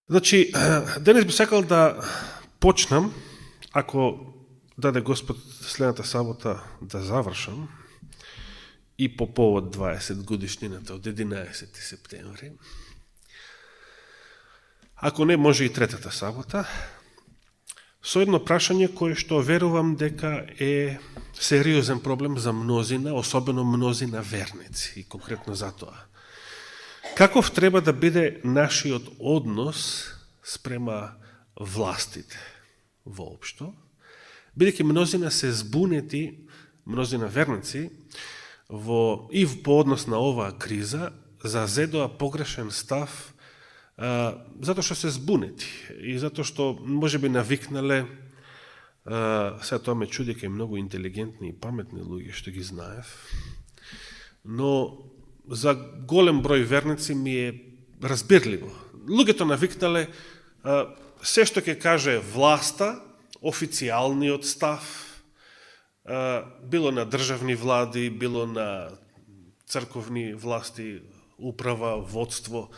Значи, денес би сакал да почнам, ако даде Господ следната сабота да завршам, и по повод 20 годишнината од 11 септември. Ако не, може и третата сабота, со едно прашање кое што верувам дека е сериозен проблем за мнозина, особено мнозина верници, и конкретно за тоа. Каков треба да биде нашиот однос спрема властите воопшто, бидејќи мнозина се збунети, мнозина верници, по однос на оваа криза, зазедоа погрешен став, затоа што се збунети и затоа што можеби навикнале, сега тоа ме чуди кај многу интелигентни и паметни луѓе што ги знаев, но за голем број верници ми е разбирливо. Луѓето навикнале се што ќе каже власта, официјалниот став, било на државни влади, било на црковни власти, управа, водство,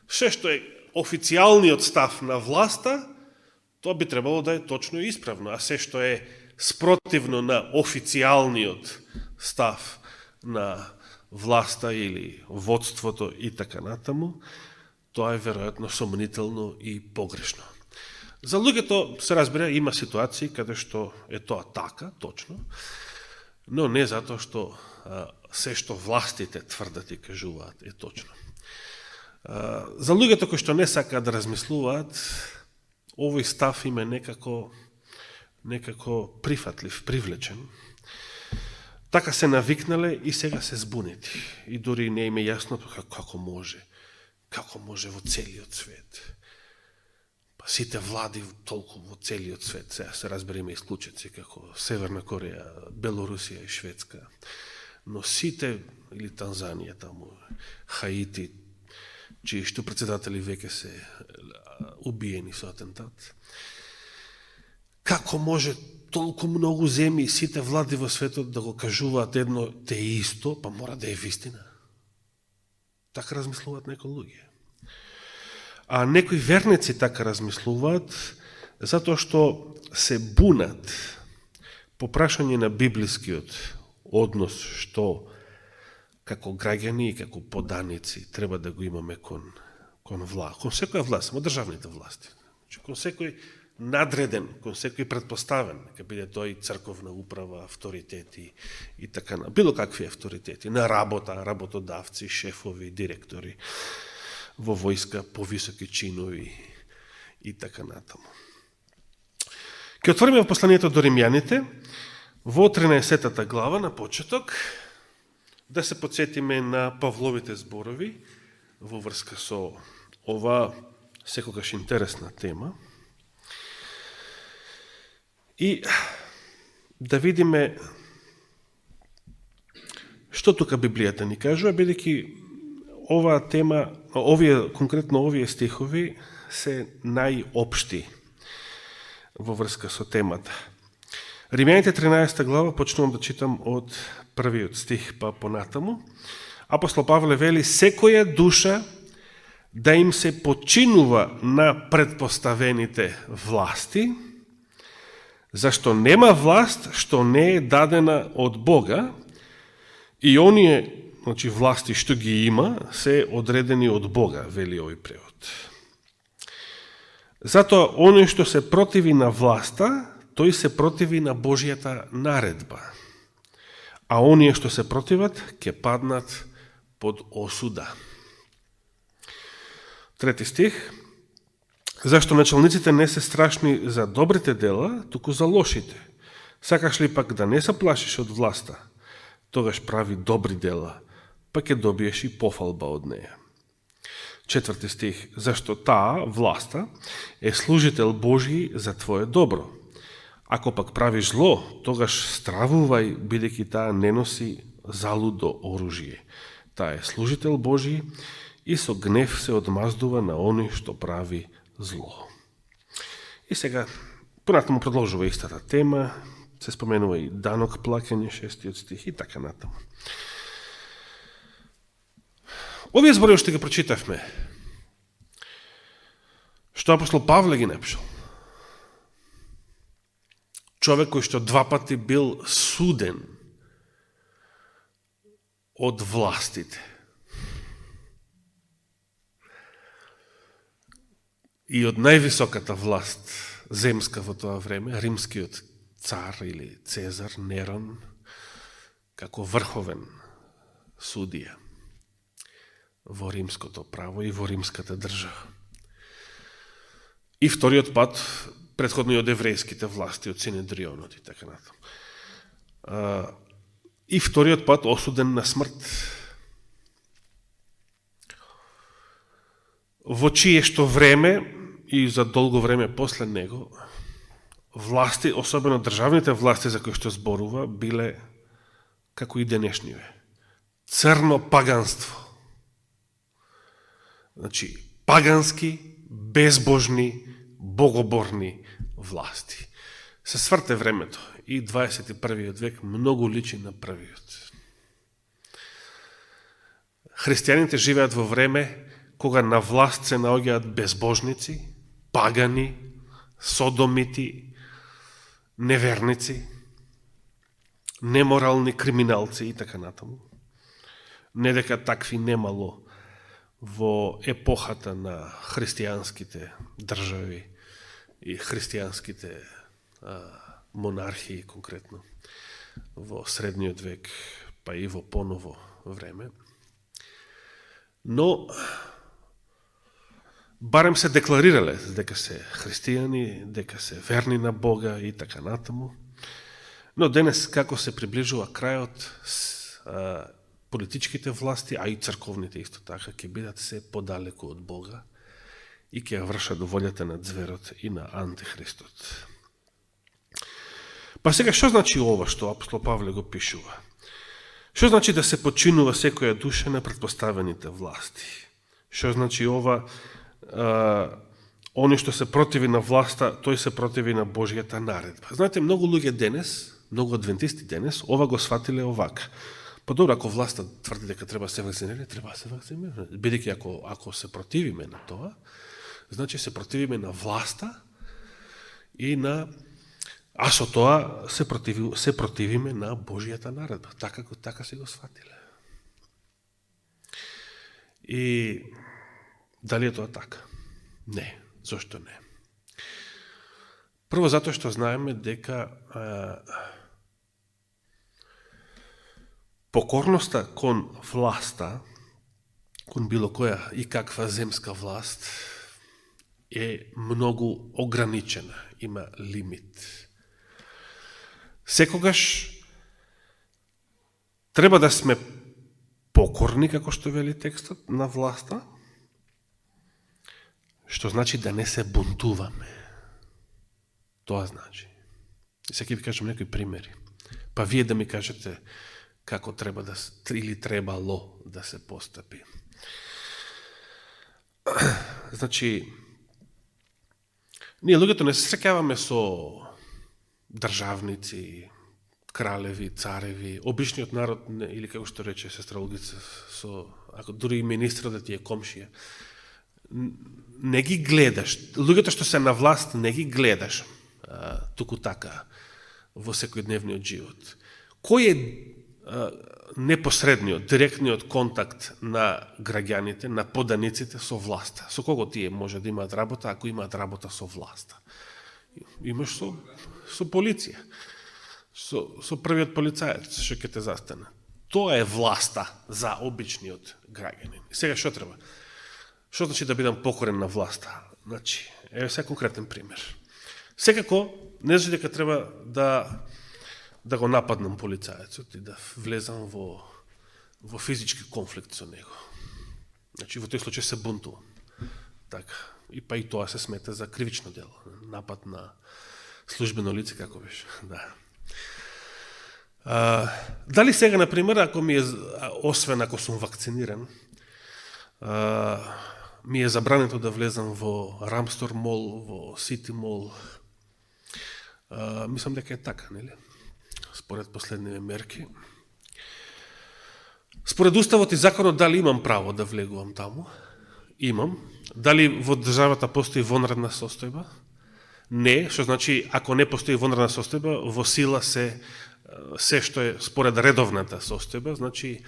се што е официјалниот став на власта, тоа би требало да е точно и исправно, а се што е спротивно на официјалниот став на власта или водството и така натаму, тоа е веројатно сомнително и погрешно. За луѓето, се разбира, има ситуации каде што е тоа така, точно, но не затоа што се што властите тврдат и кажуваат е точно. За луѓето кои што не сакаат да размислуваат, овој став им е некако прифатлив, привлечен. Така се навикнале и сега се збунети. И дури не им е јасно како може во целиот свет. Па сите влади толку во целиот свет, сега се разбериме исклучеци како Северна Кореја, Белорусија и Шведска, но сите, или Танзанија таму, Хаити, чии што председатели веќе се убиени со атентат. Како може толку многу земји, сите влади во светот да го кажуваат едно те исто, па мора да е вистина. Така размислуваат некои луѓе. А некои верници така размислуваат, затоа што се бунат по прашање на библискиот однос што како граѓани и како поданици треба да го имаме кон секоја власт, само државните власти. Кон секој надреден, кон секој предпоставен, нека биде тој црковна управа, авторитети и така на било какви авторитети, на работа, работодавци, шефови, директори, во војска, повисоки чинови и така натаму. Ке отвориме во посланието до Римјаните, во 13 глава на почеток, да се подсетиме на Павловите зборови во врска со ова секогаш интересна тема. И да видиме што тука Библијата ни кажува, бидејќи оваа тема, конкретно овие стихови се најопшти во врска со темата. Римјаните 13 глава, почнувам да читам од првиот стих па понатаму. Апостол Павле вели: секоја душа да им се подчинува на предпоставените власти, зашто нема власт што не е дадена од Бога, и оние, значи, власти што ги има, се одредени од Бога, вели овој превод. Затоа, оној што се противи на власта, тој се противи на Божјата наредба. А оние што се противат, ќе паднат под осуда. Трети стих. Зашто началниците не се страшни за добрите дела, туку за лошите. Сакаш ли пак да не се плашиш од власта, тогаш прави добри дела, па ќе добиеш и пофалба од неја. Четврти стих. Зашто таа, власта, е служител Божји за твое добро. Ако пак правиш зло, тогаш стравувај, бидејќи таа не носи залудо оружје. Таа е служител Божји и со гнев се одмаздува на оној што прави зло. И сега, понатаму продолжува истата тема, се споменува и данок плаќање, 6 стих и така натаму. Овие зборови што ги прочитавме, Што апостол Павле ги напишал? Човек кој што 2 пати бил суден од властите. И од највисоката власт земска во тоа време, римскиот цар или Цезар, Нерон, како врховен судија во римското право и во римската држава. И вториот пат, претходно и од еврејските власти, од Синедрионот и така натаму. И вториот пат осуден на смрт. Во чие што време и за долго време после него, власти, особено државните власти за кои што зборува, биле како и денешниве. Црно паганство. Значи, пагански, безбожни, богоборни власти. Се сврте времето и 21. век многу личи на првиот. Христијаните живеат во време кога на власт се наоѓаат безбожници, пагани, содомити, неверници, неморални криминалци и така натаму. Не дека такви немало во епохата на христијанските држави и христијанските монархии конкретно во средниот век, па и во поново време. Но барем се декларирале дека се христијани, дека се верни на Бога и така натаму. Но денес, како се приближува крајот, политичките власти, а и црковните исто така, ќе бидат се подалеку од Бога и ќе вршат волјата на зверот и на антихристот. Па сега, што значи ова што апостол Павле го пишува? Што значи да се подчинува секоја душа на претпоставените власти? Што значи ова? Они што се противи на власта, тој се противи на Божјата наредба. Знаете, многу луѓе денес, многу адвентисти денес, ова го сватиле овака. Па добро, ако власта тврди дека треба да се вакцинира, треба да се вакцинира. Бидејќи ако се противиме на тоа, значи се противиме на власта и на... А со тоа се противиме на Божјата наредба. Така се го сватиле. И дали е тоа така? Не. Зошто не? Прво затоа што знаеме дека покорноста кон власта, кон било која и каква земска власт, е многу ограничена, има лимит. Секогаш треба да сме покорни, како што вели текстот, на власта, што значи да не се бунтуваме. Тоа значи. И сега ви кажам некои примери. Па вие да ми кажете како треба да или требало да се постапи. Значи, ние луѓето не се среќаваме со државници, кралеви, цареви, обичниот народ, или како што рече сестра Олгица, ако дури и министрот да ти е комшија, не ги гледаш. Луѓето што се на власт не ги гледаш туку така во секојдневниот живот. Кој е непосредниот, директниот контакт на граѓаните, на поданиците со власта? Со кого тие може да имаат работа, ако имаат работа со власта? Имаш со полиција. Со првиот полицаец што ќе те застане. Тоа е власта за обичниот граѓанин. Сега што треба? Што значи да бидам покорен на власта? Значи, еве сега конкретен пример. Секако, не значи дека треба да го нападнам полицаецот и да влезам во физички конфликт со него. Значи, во тој случај се бунтувам. Така. И па и тоа се смета за кривично дело. Напад на службено лице, како беше. Да. Дали сега, например, ако ми е, освен ако сум вакциниран, ми е забрането да влезам во Рамстор мол, во Сити мол, мислам дека е така, нели? Според последниве мерки. Според Уставот и законот, дали имам право да влегувам таму? Имам, Дали во државата постои вонредна состојба? Не, што значи, ако не постои вонредна состојба, во сила се што е според редовната состојба, значи,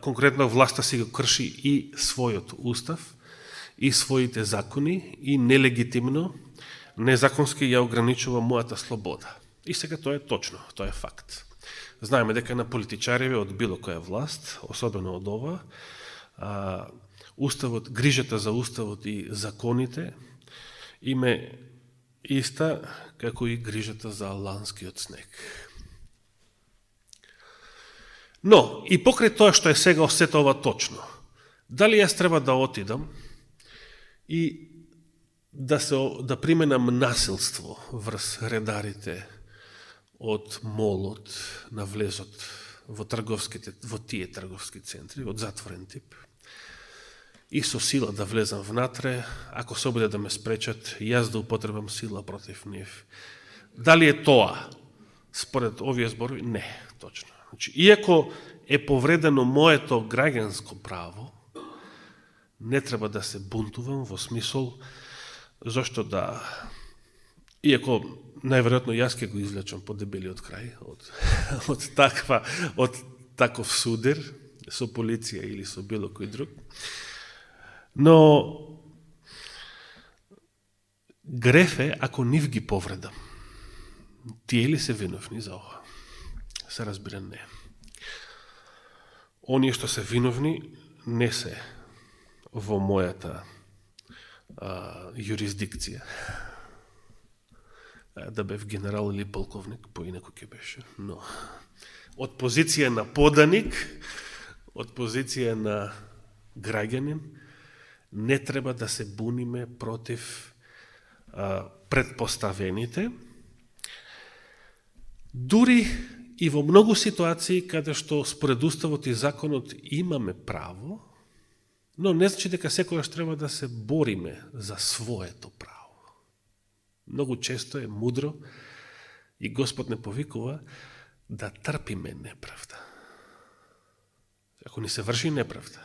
конкретно власта си го крши и својот устав, и своите закони, и нелегитимно, незаконски ја ограничува мојата слобода. И сега тоа е точно, тоа е факт. Знаеме дека на политичариве од било која власт, особено од ова, уставот, грижата за уставот и законите име иста како и грижата за ланскиот снег. Но, и покрај тоа што е сега сето ова точно, дали јас треба да отидам и да применам насилство врз редарите од молот на влезот во тие трговски центри, од затворен тип, и со сила да влезам внатре, ако се обиде да ме спречат, јас да употребам сила против нив. Дали е тоа според овие зборови? Не, точно. Значи, иако е повредено моето граѓанско право, не треба да се бунтувам во смисол зашто да, иако најверојатно јас ќе го извлечам по дебелиот крај од таков судир со полиција или со било кој друг. Но греф е ако нив ги повредам. Тие ли се виновни за ова? Се разбира не. Оние што се виновни не се во мојата юрисдикција. Да бев генерал или полковник, поинаку ќе беше. Но од позиција на поданик, од позиција на граѓанин, не треба да се буниме против предпоставените, дури и во многу ситуации каде што според уставот и законот имаме право, но не значи дека секогаш треба да се бориме за своето право. Многу често е мудро и Господ не повикува да трпиме неправда. Ако ни се врши неправда,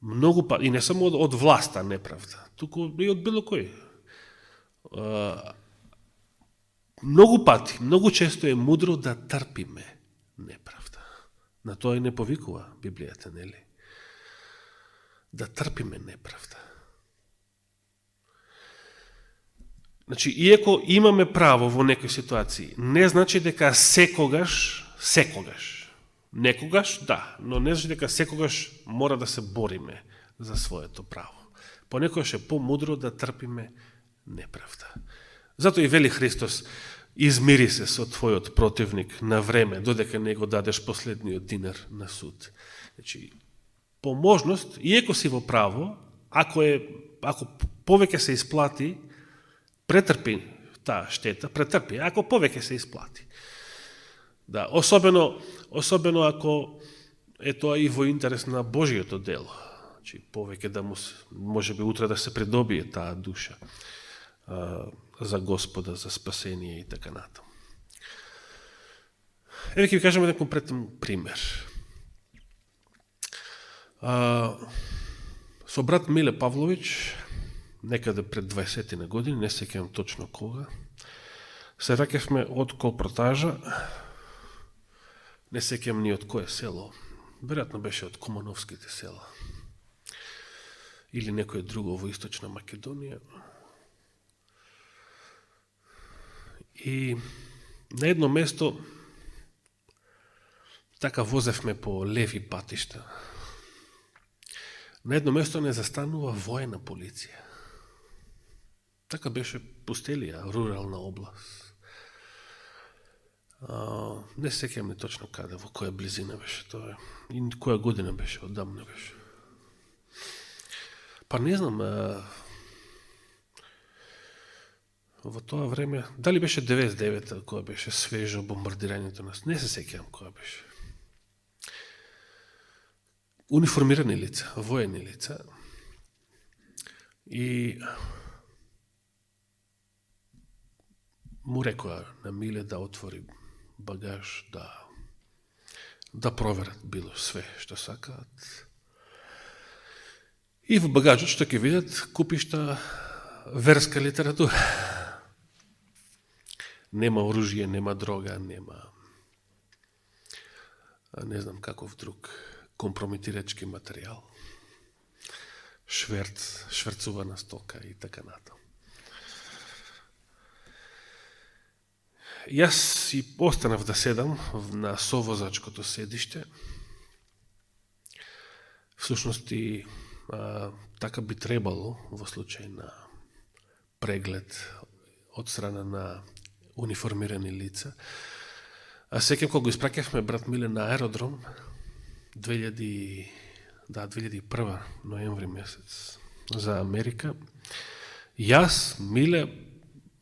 многу и не само од власта неправда, туку и од било кој. Многу пати, многу често е мудро да трпиме неправда. На тоа и не повикува Библијата, нели? Да трпиме неправда. Значи, иако имаме право во некои ситуации, не значи дека секогаш, некогаш, да, но не значи дека секогаш мора да се бориме за своето право. Понекогаш е помудро да трпиме неправда. Затоа и вели Христос, измири се со твојот противник на време, додека не го дадеш последниот динар на суд. Значи, по можност, иако си во право, ако повеќе се исплати, претрпи таа штета, претрпи, ако повеќе се исплати. Да, особено ако е тоа и во интерес на Божиото дело. Значи, повеќе да може би утре да се придобие таа душа за Господа, за спасение и така натаму. Еве ќе ви кажем еден конкретен пример. Со брат Миле Павлович, некаде пред 20 на години, не се сеќавам точно кога, се враќавме од колпортажа, не се сеќавам ни од кое село, веројатно беше од Кумановските села, или некое друго во Источна Македонија. И на едно место така возевме по леви патишта. На едно место не застанува воена полиција. Така беше пустелија, рурална област. Не се сеќавам ни точно каде, во која близина беше тоа. И која година беше, одамна беше. Па не знам, во тоа време, дали беше 99-та, која беше свежо бомбардирањето нас, не се сеќавам која беше. Униформирани лица, воени лица, и му рекоа на Миле да отвори багаж, да проверат било све што сакаат. И во багажот што ќе видат купишта верска литература. Нема оружје, нема дрога, нема не знам каков друг компрометирачки материјал. Шверцувана стока и така натаму. Јас и останав да седам на совозачкото седиште. Всушност и така би требало во случај на преглед од страна на униформирани лица. А сеќавам кога го испраќавме брат Миле на аеродром 2001 ноември месец за Америка. Јас, Миле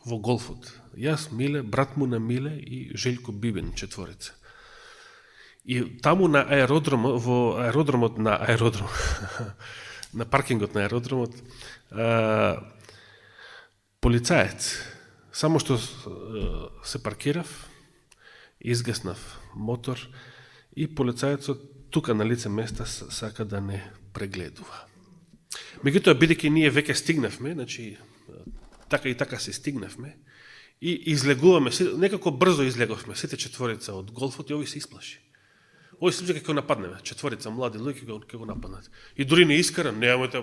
во голфот. Јас, Миле, брат му на Миле и Желјко Бибин, четворица. И таму на аеродромот, во аеродромот на аеродром, на паркингот на аеродромот, полицаец, само што се паркирав, изгаснав мотор и полицаецот тука на лице места сака да не прегледува. Меѓутоа, бидејќи ние веќе стигнавме, значи, така и така се стигнавме, и излегуваме, некако брзо излеговме, сите четворица од голфот и овој се исплаши. Овој се случи како нападнеме, четворица млади луѓе ќе го нападнат. И дури не искара, немате,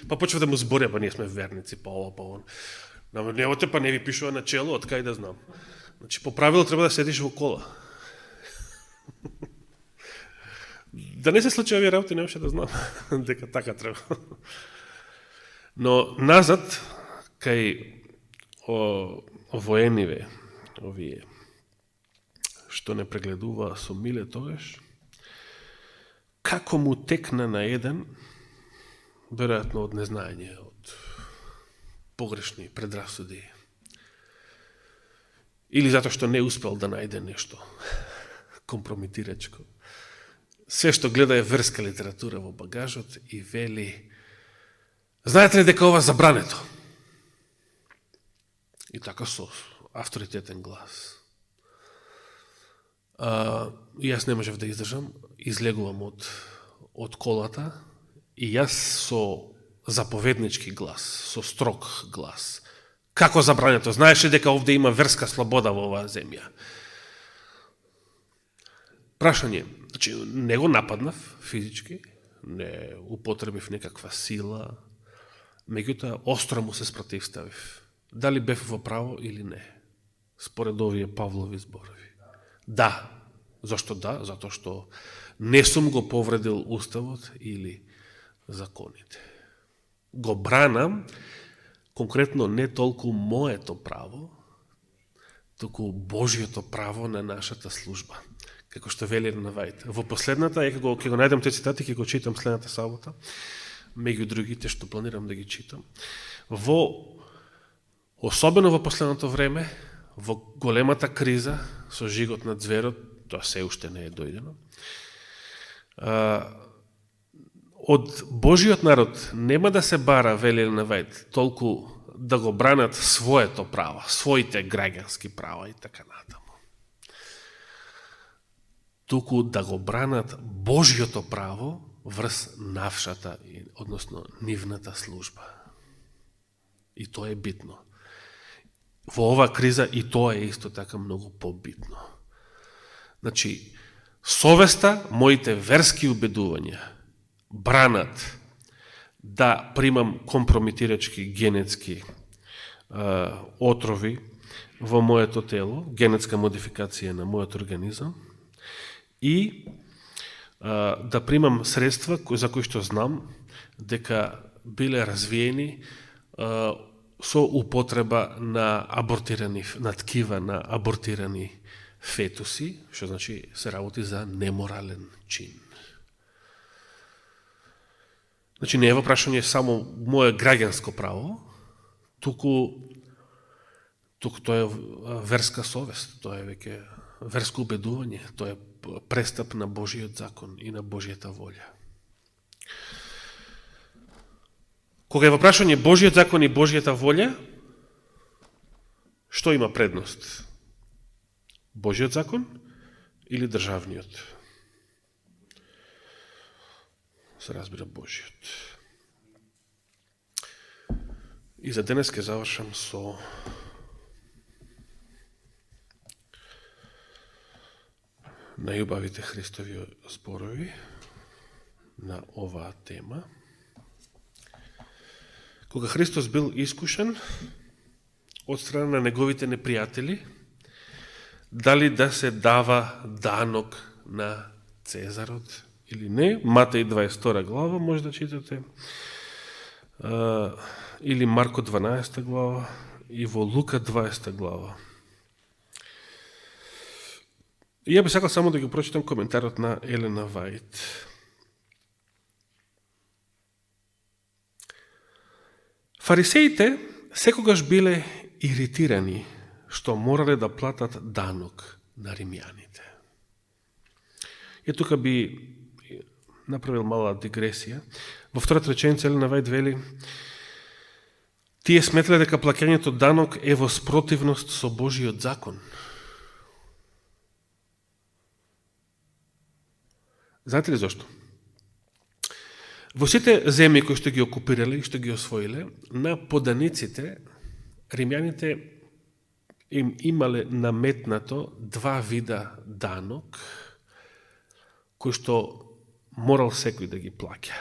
па почва да му зборя, па ние сме верници, па ова, па он. Немате, па не ви пишува на чело, од кај да знам. Значи, по правило треба да седиш во кола. Да не се случи овие работи, немаше да знам дека така треба. Но назад, кај воениве, овие што не прегледува со Миле тогаш, како му текна на еден, веројатно од незнаење, од погрешни предрасуди, или затоа што не успел да најде нешто компрометирачко. Се што гледа е верска литература во багажот и вели: знаете ли дека ова забрането? И така со авторитетен глас. Јас не можев да издржам, излегувам од колата и јас со заповеднички глас, со строг глас. Како забрането? Знаеш ли дека овде има верска слобода во оваа земја? Прашање, значи, не го нападнав физички, не употребив некаква сила, меѓутоа остро му се спротивставив. Дали бев во право или не? Според овие Павлови зборови. Да. Зошто да? Затоа што не сум го повредил уставот или законите. Го бранам конкретно не толку моето право, туку Божиото право на нашата служба. Како што вели на Вајд. Во последната, ќе го најдам те цитати, ќе го читам следната сабота, меѓу другите што планирам да ги читам. Особено во последното време, во големата криза со жигот на зверот, тоа се уште не е дојдено, од Божиот народ нема да се бара, вели на Вајд, толку да го бранат своето право, своите граѓански права и така натаму. Туку да го бранат Божиото право врз навшата, односно нивната служба. И тоа е битно. Во оваа криза и тоа е исто така многу побитно. Значи, совеста, моите верски убедувања бранат да примам компрометирачки генетски отрови во моето тело, генетска модификација на мојот организам, и да примам средства за кои што знам дека биле развиени со употреба на ткива на абортирани фетуси, што значи се работи за неморален чин. Значи не е во прашање само моје граѓанско право, туку тоа е верска совест, тоа е веќе верско убедување, тоа е престап на Божиот закон и на Божијата волја. Кога е во прашање Божиот закон и Божијата волја, што има предност? Божиот закон или државниот? Се разбира Божиот. И за денес ке завршам со најубавите Христови зборови на оваа тема. Кога Христос бил искушен од страна на неговите непријатели, дали да се дава данок на Цезарот или не, Матеј 22 глава може да читате, или Марко 12 глава и во Лука 20 глава. И ја би сакал само да ги прочитам коментарот на Елена Вајт. Фарисеите секогаш биле иритирани што морале да платат данок на римјаните. И тука би направил мала дигресија. Во втората реченица Елена Вајт вели: тие сметле дека плаќањето данок е во спротивност со Божиот закон. Знаете ли зашто? Во сите земји кои што ги окупирале и што ги освоиле, на поданиците, римјаните им имале наметнато два вида данок, кои што морал секој да ги плаќа.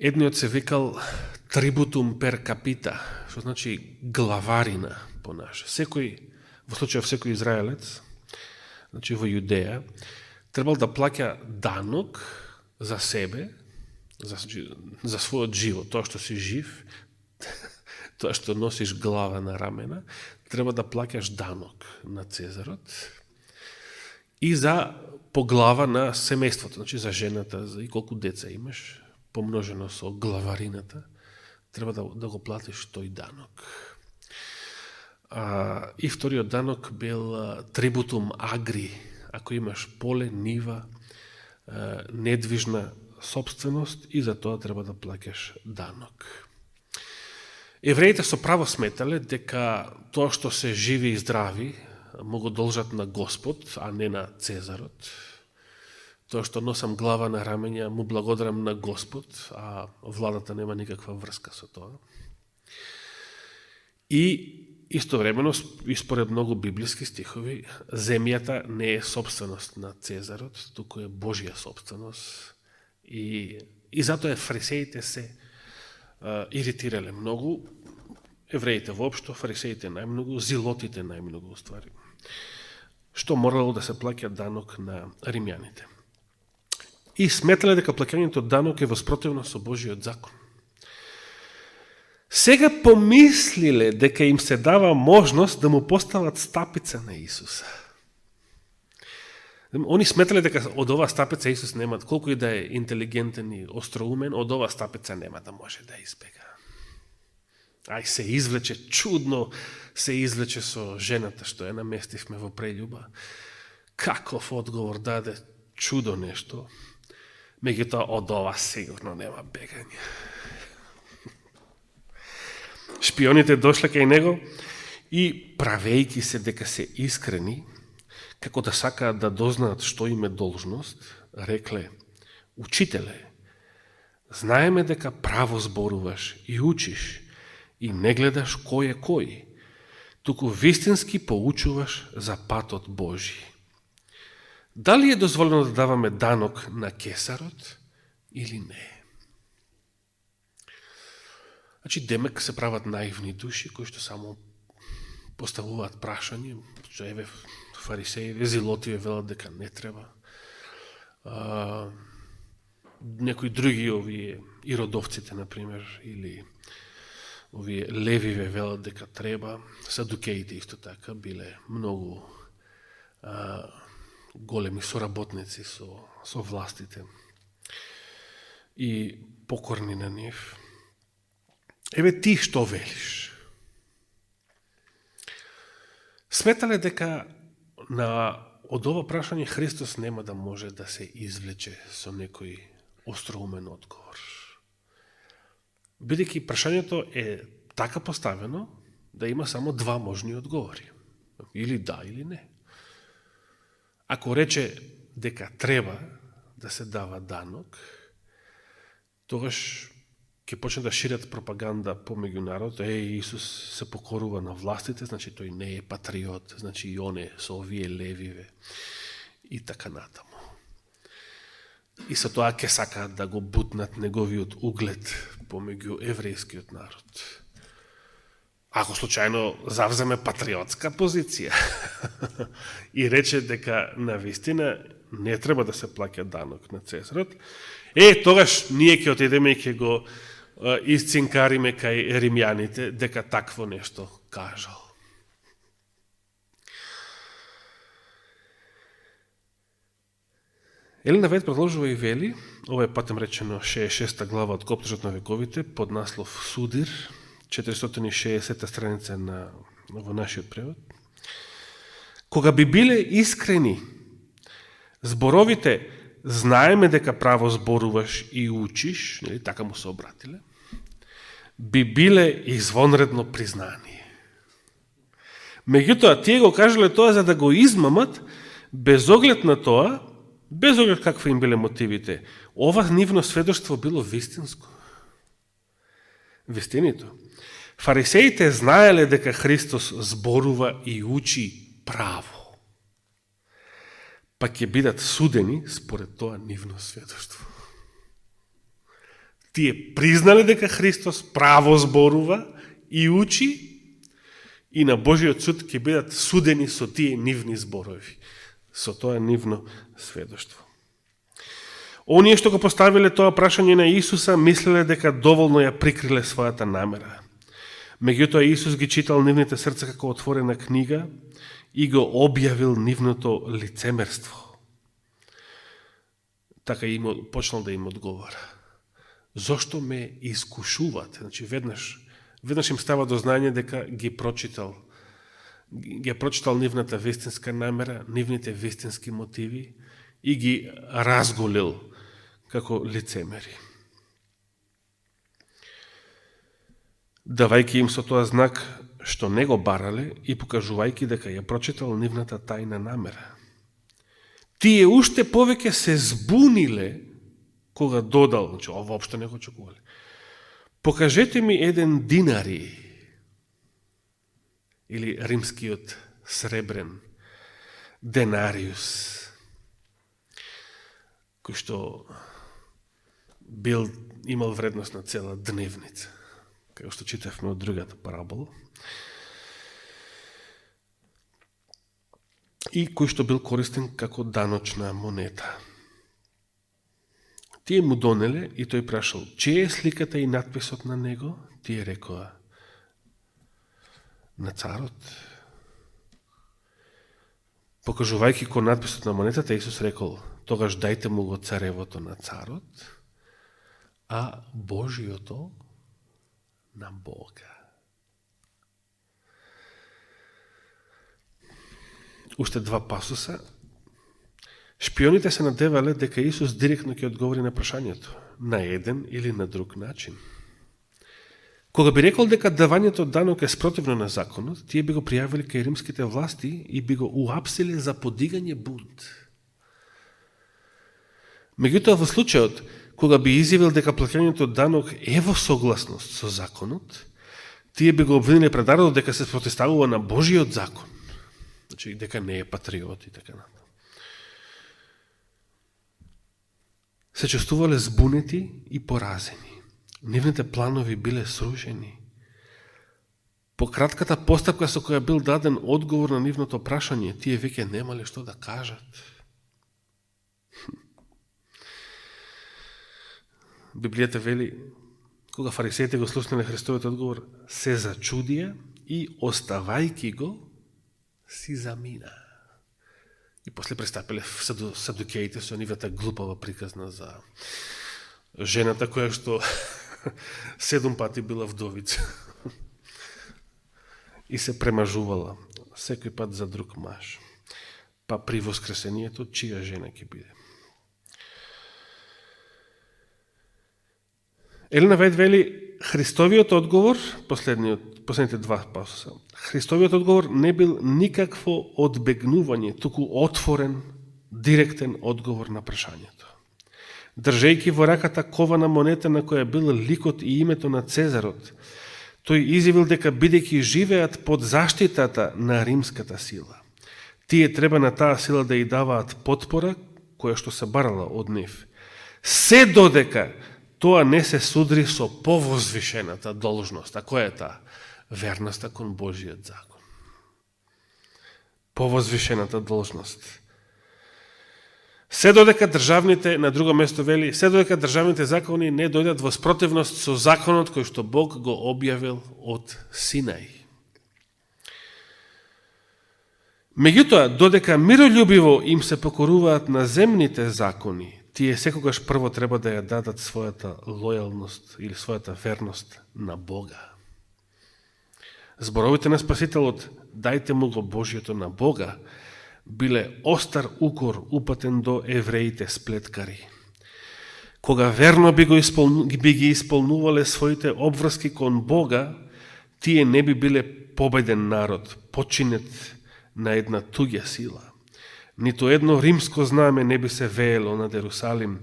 Едниот се викал трибутум пер капита, што значи главарина по наше. Секој, во случајов секој израелец, значи во Јудеја, требал да плаќа данок за себе, за својот живот, тоа што си жив, тоа што носиш глава на рамена, треба да плаќаш данок на Цезарот и за по глава на семејството, значи за жената и колку деца имаш, помножено со главарината, треба да го платиш тој данок. И вториот данок бил трибутум агри, ако имаш поле, нива, недвижна собственост и за тоа треба да плаќаш данок. Евреите со право сметале дека тоа што се живи и здрави му го должат на Господ, а не на Цезарот. Тоа што носам глава на рамења му благодарам на Господ, а владата нема никаква врска со тоа. И истовремено, и според многу библиски стихови, земјата не е собственост на Цезарот, туку е Божја собственост. И затоа фарисеите се иритирале многу, евреите воопшто, фарисеите најмногу, зилотите најмногу уствари, што морало да се плаќа данок на римјаните. И сметале дека плаќањето данок е воспротивно со Божиот закон. Сега помислиле дека им се дава можност да му постават стапица на Исуса. Они сметале дека од оваа стапица Исус нема, колку и да е интелигентен и остроумен, од оваа стапица нема да може да избега. Се извлече чудно, се извлече со жената што ја наместивме во прељуба. Каков одговор даде, чудо нешто. Меѓутоа од ова сигурно нема бегање. Шпионите дошле кај него и правејќи се дека се искрени, како да сакаат да дознаат што им е должност, рекле: учителе, знаеме дека право зборуваш и учиш и не гледаш кој е кој, туку вистински поучуваш за патот Божи. Дали е дозволено да даваме данок на Кесарот или не? Значи, демек се прават наивни души, кои што само поставуваат прашање, што еве фарисеи, зилотиве велат дека не треба. Некои други овие иродовците, например, или овие левиве велат дека треба. Садукеите исто така биле многу големи соработници со властите и покорни на нив. Еве ти што велиш? Сметале дека од ова прашање Христос нема да може да се извлече со некој остроумен одговор. Бидејќи прашањето е така поставено да има само два можни одговори. Или да, или не. Ако рече дека треба да се дава данок, тогаш ќе почне да шират пропаганда помеѓу народ, Исус се покорува на властите, значи тој не е патриот, значи и он е со овие левиве и така натаму. И со тоа ќе сакаат да го бутнат неговиот углед помеѓу еврејскиот народ. Ако случајно завземе патриотска позиција и рече дека навистина не треба да се плаќа данок на Цезарот, тогаш ние ќе отидеме и ќе го исцинкариме кај римјаните дека такво нешто кажал. Елена Вајд продолжува и вели, ова е патем речено 66 глава од Коптежот на вековите, под наслов Судир, 460 страница во нашиот превод. Кога би биле искрени зборовите, знаеме дека право зборуваш и учиш, нели, така му се обратиле, би биле извонредно признание. Меѓутоа, тие го кажале тоа за да го измамат, без оглед на тоа, без оглед какви им биле мотивите. Ова нивно сведоштво било вистинско. Вистинито. Фарисеите знаеле дека Христос зборува и учи право, па ќе бидат судени според тоа нивно сведоштво. Тие признале дека Христос право зборува и учи, и на Божиот суд ќе бидат судени со тие нивни зборови, со тоа нивно сведоштво. Оние што го поставиле тоа прашање на Исуса, мислеле дека доволно ја прикриле својата намера. Меѓутоа Исус ги читал нивните срца како отворена книга и го објавил нивното лицемерство. Така почнал да им одговара. Зошто ме искушувате? Значи, веднаш им става до знање дека ги прочитал нивната вистинска намера, нивните вистински мотиви и ги разголил како лицемери. Давајќи им со тоа знак што не го барале и покажувајќи дека ја прочитал нивната тајна намера. Тие уште повеќе се збуниле кога додал, значи ова воопшто не го очекувале. Покажете ми 1 динари, или римскиот сребрен денариус, кој што имал вредност на цела дневница, како што читавме од другата парабола, и кој што бил користен како даночна монета. Тие му донеле и тој прашал, чија е сликата и надписот на него? Тие рекоа, на царот. Покажувајќи кон надписот на монетата, Исус рекол, тогаш дајте му го царевото на царот, а Божиото на Бога. Уште 2 пасуса. Шпионите се надевале дека Исус директно ќе одговори на прашањето, на еден или на друг начин. Кога би рекол дека давањето данок е спротивно на законот, тие би го пријавили кај римските власти и би го уапсиле за подигање бунт. Меѓутоа во случајот, кога би изјавил дека плаќањето данок е во согласност со законот, тие би го обвиниле пред народот дека се протиставува на Божиот закон. Значи, дека не е патриот и така натаму. Се чувствувале збунети и поразени. Нивните планови биле срушени. По кратката постапка со која бил даден одговор на нивното прашање, тие веќе немале што да кажат. Библијата вели, кога фарисеите го слушнале Христовиот одговор, се зачудија и оставајки го, си замина. И после пристапиле садукеите со нивната глупава приказна за жената која што 7 пати била вдовица и се премажувала секој пат за друг маж. Па при воскресението чија жена ќе биде? Елена Вајд вели, Христовиот одговор, последните 2 пасуса, Христовиот одговор не бил никакво одбегнување, туку отворен, директен одговор на прашањето. држејќи во раката кована монета на која бил ликот и името на Цезарот. Тој изјавил дека бидејќи живеат под заштитата на римската сила, тие треба на таа сила да ја даваат потпора која што се барала од нив, се додека тоа не се судри со повозвишената должност. А која е таа? Верноста кон Божиот закон. Повозвишената должност. Се додека државните, на друго место вели, се додека државните закони не дојдат во спротивност со законот кој што Бог го објавил од Синај. Меѓутоа, додека миролюбиво им се покоруваат на земните закони, тие секогаш прво треба да ја дадат својата лојалност или својата верност на Бога. Зборовите на Спасителот, дајте му го Божиото на Бога, биле остар укор упатен до евреите сплеткари. Кога верно би ги исполнувале своите обврски кон Бога, тие не би биле победен народ, починет на една туѓа сила. Ниту едно римско знаме не би се веело над Ерусалим,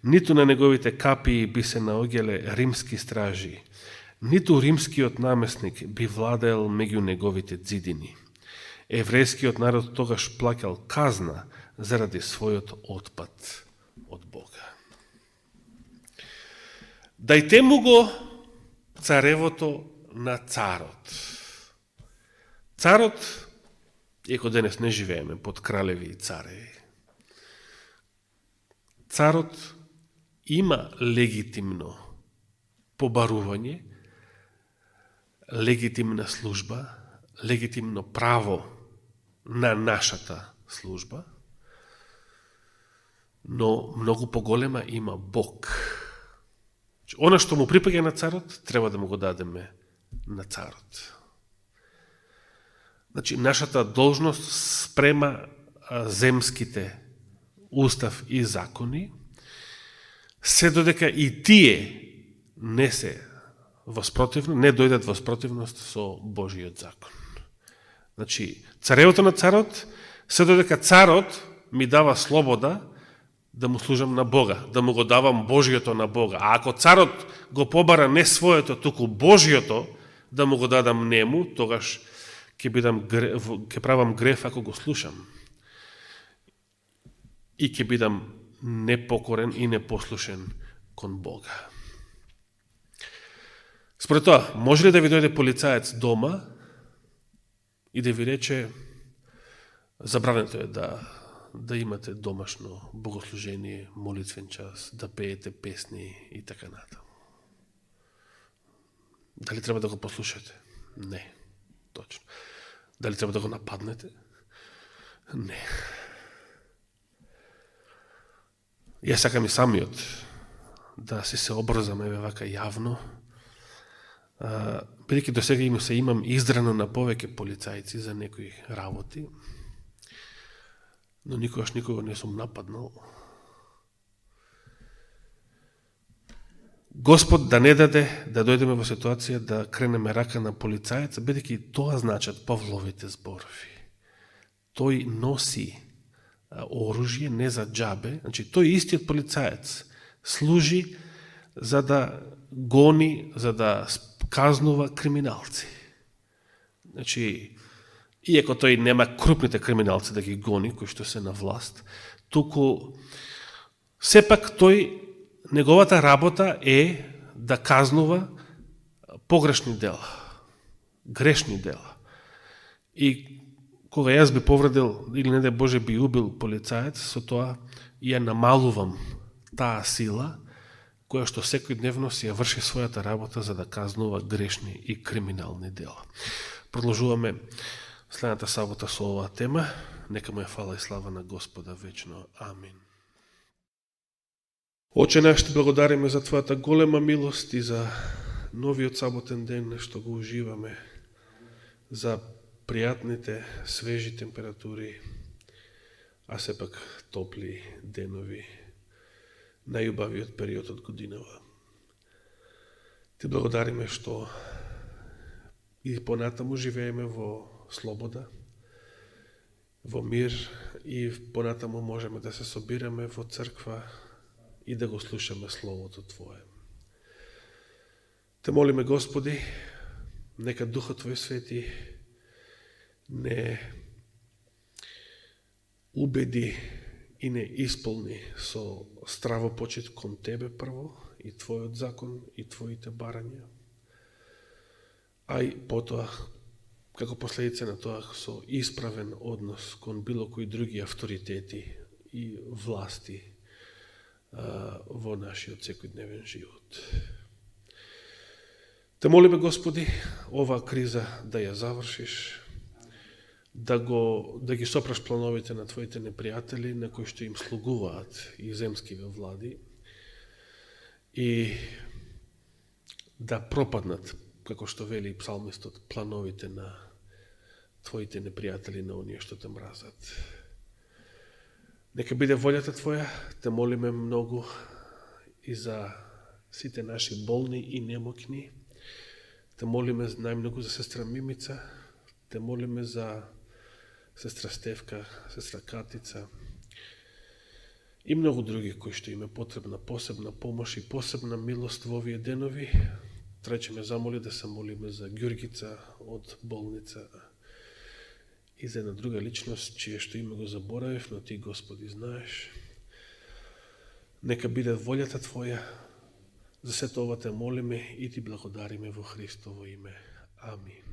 ниту на неговите капии би се наоѓале римски стражи, ниту римскиот намесник би владеел меѓу неговите ѕидини. Еврејскиот народ тогаш плаќал казна заради својот отпад од Бога. Дајте му го царевото на царот. Царот, иако денес не живееме под кралеви и цареви, царот има легитимно побарување, легитимна служба, легитимно право на нашата служба, но многу поголема има Бог. Она што му припаѓа на царот, треба да му го дадеме на царот. Значи, нашата должност спрема земските устав и закони, се додека и тие не се не дојдат во спротивност со Божиот закон. Значи, царевото на царот, се додека царот ми дава слобода да му служам на Бога, да му го давам Божиото на Бога. А ако царот го побара не своето, туку Божиото, да му го дадам нему, тогаш ќе правам греф ако го слушам. И ќе бидам непокорен и непослушен кон Бога. Според тоа, може ли да ви дојде полицаец дома и да ви рече забрането е да имате домашно богослужение, молитвен час, да пеете песни и така натаму? Дали треба да го послушате? Не, точно. Дали треба да го нападнете? Не. Јас сакам и самиот да се обрзаме вака јавно, бидејќи до сега имам издрано на повеќе полицајци за некои работи, но никогаш никога не сум нападнал. Господ да не даде да дојдеме во ситуација да кренеме рака на полицаец, бидејќи тоа значат Павловите зборови. Тој носи оружје не за џабе, значи тој истиот полицаец служи за да гони, за да казнува криминалци. Значи, иако тој нема крупните криминалци да ги гони, кои што се на власт, туку сепак неговата работа е да казнува погрешни дела, грешни дела. И кога јас би повредил, или не дај Боже би убил полицаец, со тоа ја намалувам таа сила, која што секојдневно си ја врши својата работа за да казнува грешни и криминални дела. Продолжуваме следната сабота со оваа тема. Нека му е фала и слава на Господа вечно. Амин. Оче наш, ти благодариме за Твојата голема милост и за новиот саботен ден што го уживаме, за пријатните, свежи температури, а сепак топли денови, најубавиот период од годинава. Ти благодариме што и понатаму живееме во слобода, во мир и понатаму можеме да се собираме во црква и да го слушаме Словото Твое. Те молиме, Господи, нека Духот Твој Свети не убеди и не исполни со стравопочет кон Тебе прво, и Твојот закон, и Твоите барања, а и потоа, како последица на тоа, со исправен однос кон било кои други авторитети и власти во нашиот секојдневен живот. Те молиме, Господи, оваа криза да ја завршиш, да ги сопраш плановите на Твоите непријатели, на кои што им слугуваат и земскиве влади, и да пропаднат, како што вели псалмистот, плановите на Твоите непријатели, на оние што те мразат. Нека биде волјата Твоја, те молиме многу и за сите наши болни и немокни. Те молиме најмногу за сестра Мимица, те молиме за сестра Стевка, сестра Катица и многу други кои што им е потребна посебна помош и посебна милост во овие денови. Тречеме замоли да се молиме за Ѓургица од болница и за една друга личност, чие што име го заборавив, но Ти, Господи, знаеш. Нека биде волјата Твоја. За сето ова те молиме и Ти благодариме во Христово име. Амин.